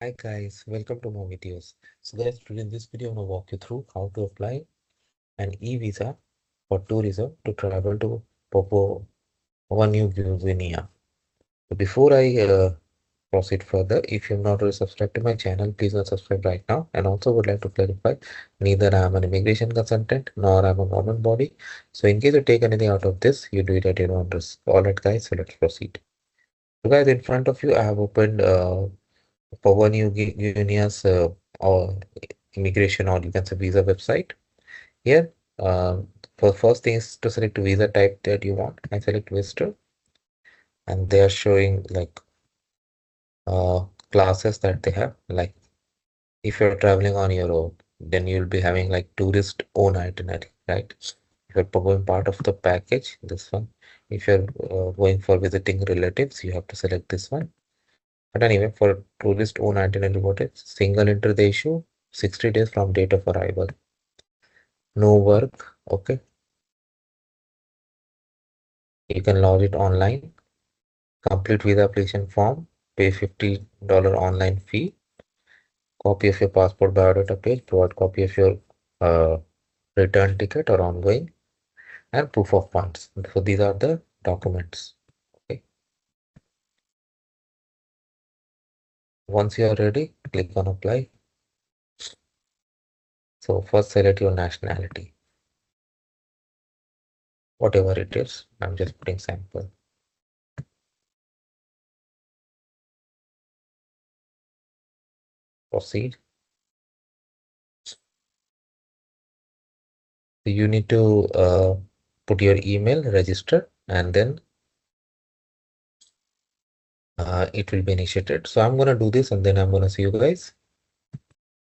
Hi guys, welcome to more videos. So guys, today in this video I'm going to walk you through how to apply an e-visa for tourism to travel to Papua New Guinea. So before I proceed further, if you're not already subscribed to my channel, please subscribe right now. And also would like to clarify, neither I am an immigration consultant nor I'm a government body. So in case you take anything out of this, you do it at your own risk. Alright guys, so let's proceed. So guys, in front of you, I have opened Papua New Guinea's or immigration, or you can say visa website. Here, for first thing is to select visa type that you want. I select visitor, and they are showing like classes that they have. Like if you're traveling on your own, then you'll be having like tourist own itinerary, right? If you're going part of the package, this one. If you're going for visiting relatives, you have to select this one. But anyway, for tourist own itinerary, what is single enter the issue 60 days from date of arrival. No work. Okay. You can log it online. Complete visa application form. Pay $50 online fee. Copy of your passport biodata page. Provide copy of your uh, return ticket or ongoing, and proof of funds. So these are the documents. Okay. Once you are ready, click on apply. So first select your nationality, whatever it is. I'm just putting sample. Proceed. You need to put your email, register, and then it will be initiated. So I'm going to do this and then I'm going to see you guys.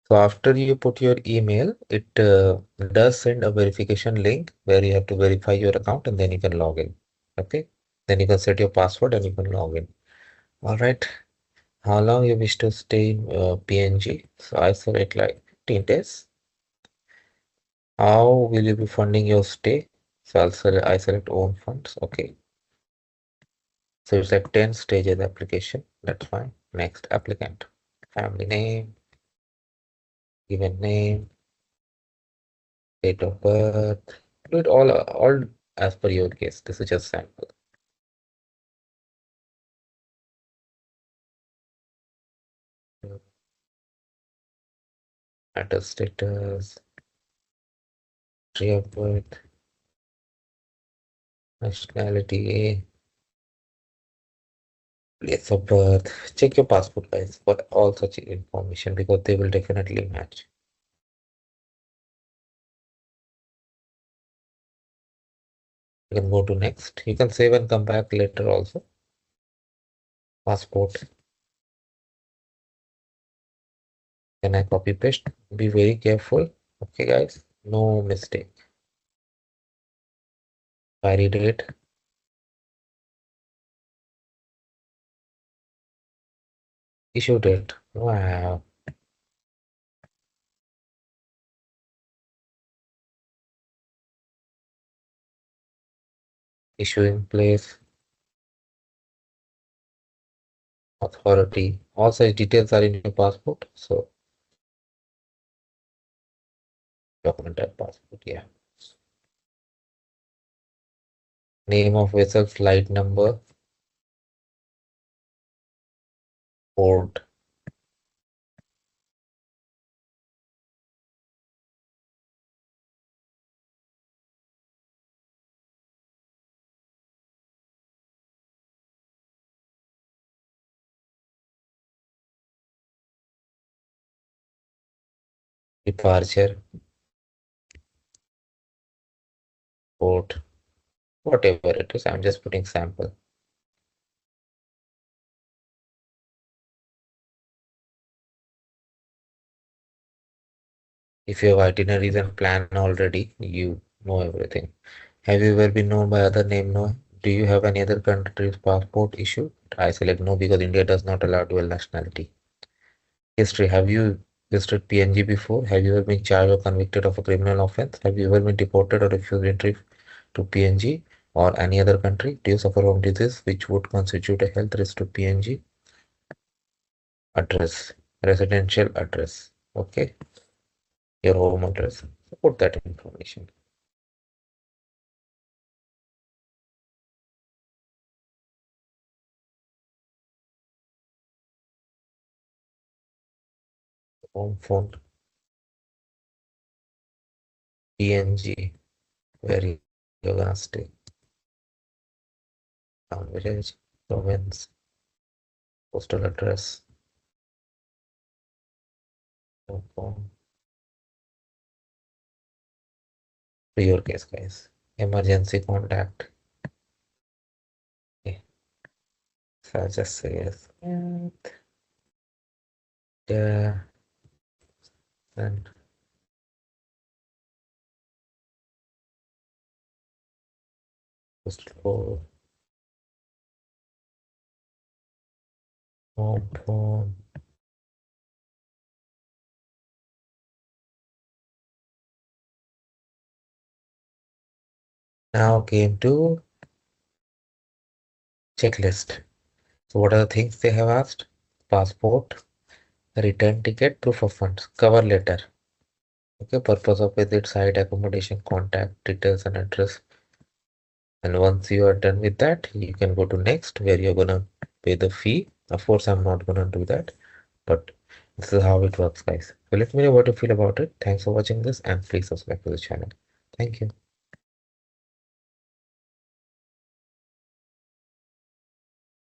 So after you put your email, it does send a verification link where you have to verify your account and then you can log in. Okay. Then you can set your password and you can log in. All right. How long you wish to stay in PNG? So I select like 15 days. How will you be funding your stay? So I select own funds. Okay. So it's like 10 stages application. That's fine. Next, applicant. Family name, given name, date of birth. Do it all as per your case. This is just sample. Matter status, country of birth, nationality, place of birth. Check your passport guys for all such information because they will definitely match. You can go to next. You can save and come back later also. Passport. Can I copy paste? Be very careful. Okay guys, no mistake. Expiry date. Issue date. Wow. Issuing place. Authority. All such details are in your passport. So document type passport. Yeah. Name of vessel, flight number, port. Departure, port, whatever it is. I'm just putting sample. If you have itineraries and plan already, you know everything. Have you ever been known by other name? No. Do you have any other country's passport issue? I select no because India does not allow dual nationality. History. Have you visited PNG before? Have you ever been charged or convicted of a criminal offense? Have you ever been deported or refused entry to PNG or any other country? Do you suffer from disease which would constitute a health risk to PNG? Address. residential address. Okay, your home address. So put that information. Home phone, PNG, where you're gonna stay. Town, village, province, postal address, home phone. To your case, guys. Emergency contact. Okay. So I'll just say yes. Yeah. And postal code, home phone. Now came to checklist. So what are the things they have asked? Passport, return ticket, proof of funds, cover letter. Okay, purpose of visit, site, accommodation, contact details, and address. And once you are done with that, you can go to next where you're gonna pay the fee. Of course, I'm not gonna do that, but this is how it works, guys. So let me know what you feel about it. Thanks for watching this and please subscribe to the channel. Thank you.